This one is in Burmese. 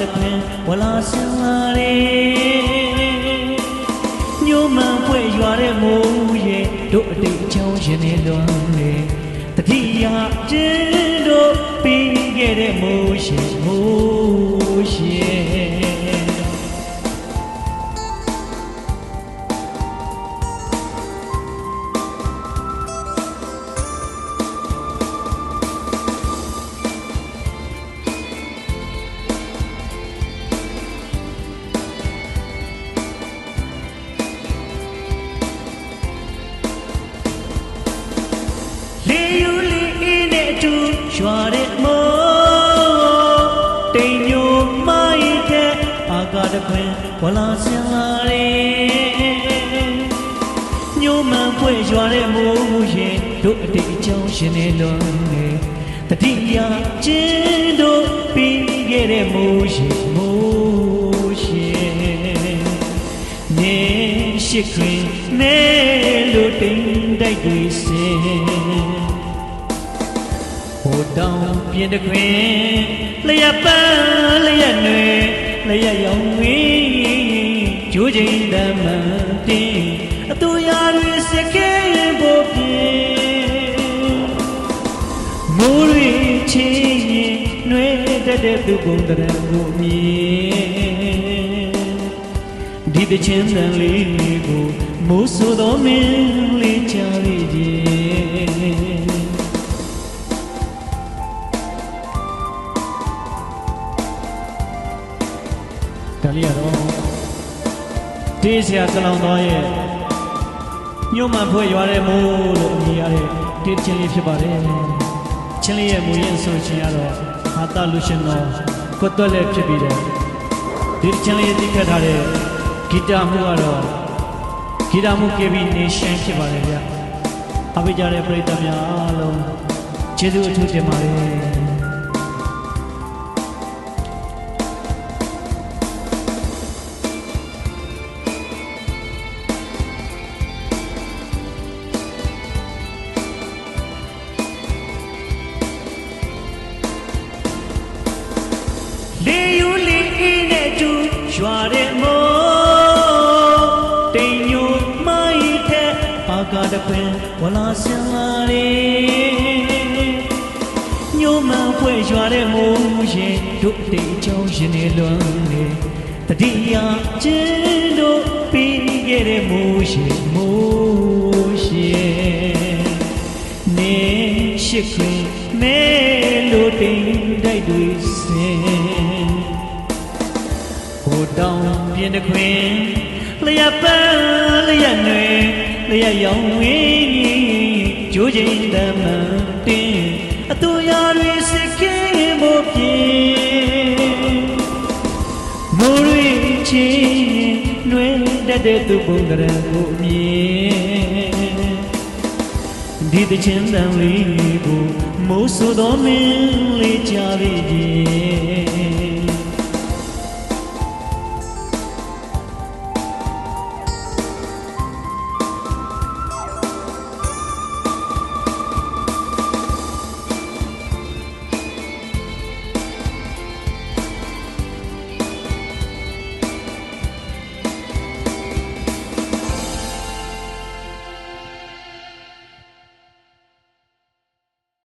တခွင်ဝလာစင်လာလေညိုမှန်ဖွဲ့ရွာတဲ့မိုးရဲ့တို့အတိတ်ချောင်းရင်နေလွန်လေတတိယကျင်းတို့ပြီးခဲ့တဲ့မိုးရှင်ရွာတဲ့မိုးတိမ်ညိုမိုင်းတဲ့အာကာတခွင်ဝလာစင်လာလေညိုမှန်ဖွဲ့ရွာတဲ့မိုးရင်တို့အတိတ်အကြောင်းရှင်နေလွန်နေတတိယကျင်းတို့ပြီးခဲ့တဲ့မိုးရှင်နေရှိခွင်နေလို့တိမ်တိုက်တွေစင်ဟိုတောင်ပြင်းတခွင်လျက်ပန်းလျက်နွေလျက်ရောင်ဝေးကျိုးချိန်တမ်းမှတင်းအတူရာတွေစကဲဖို့ပြင်းမိုးတွေချေရင်နွေတက်တဲ့သူပုံတရံကိုမြင်ဒီတချင်းတန်လေးကိုမိုးဆိုတော်မင်းလေးချရည်ဒါလေးကတော့တေးစရာကလောင်တော်ရဲ့ညို့မှဖွဲ့ရွာတဲ့မိုးလို့အမည်ရတဲ့တေးချင်းလေးဖြစ်ပါတယ်ချင်းလေးရဲ့မူရင်းဆိုရှင်ကတော့ဟာတာလူရှင်တော်ကွတ်တွက်လည်းဖြစ်ပြီးတယ်ဒီချင်းလေးသိခတ်ထားတဲ့ဂီတမှုကတော့ဂီတမှု KB Nation ဖြစ်ပါတယ်ဗျအားပေးကြတဲ့ပရိသတ်များအားလုံးကျေးဇူးအထူးတင်ပါတယ်ရွာတဲ့မိုးတိမ်ညိုမိုင်းတဲ့အာကာတခွင်ဝလာစင်လာလေညိုမှန်ဖွဲ့ရွာတဲ့မိုးရင်တို့တိမ်ချောင်းရင်နေလွန်လေတတိယကျင်းတို့ပြီးခဲ့တဲ့မိုးရှင်နေရှိခွင်မဲလို့တိမ်တိုက်တွေစင်ဟိုတောင်ပြင်းတခွင်လျက်ပန်းလျက်နွေလျက်ရောင်ဝေးကျိုးချိန်တမ်းမှတင်းအတူရာတွေစကင်းဖို့ပြင်းမိုးတွေချေနွေတက်တဲ့သူပုံတရံကိုမြင်ဒီတချင်းတန်လေးကိုမိုးဆိုတော်မင်းလေးချပြီး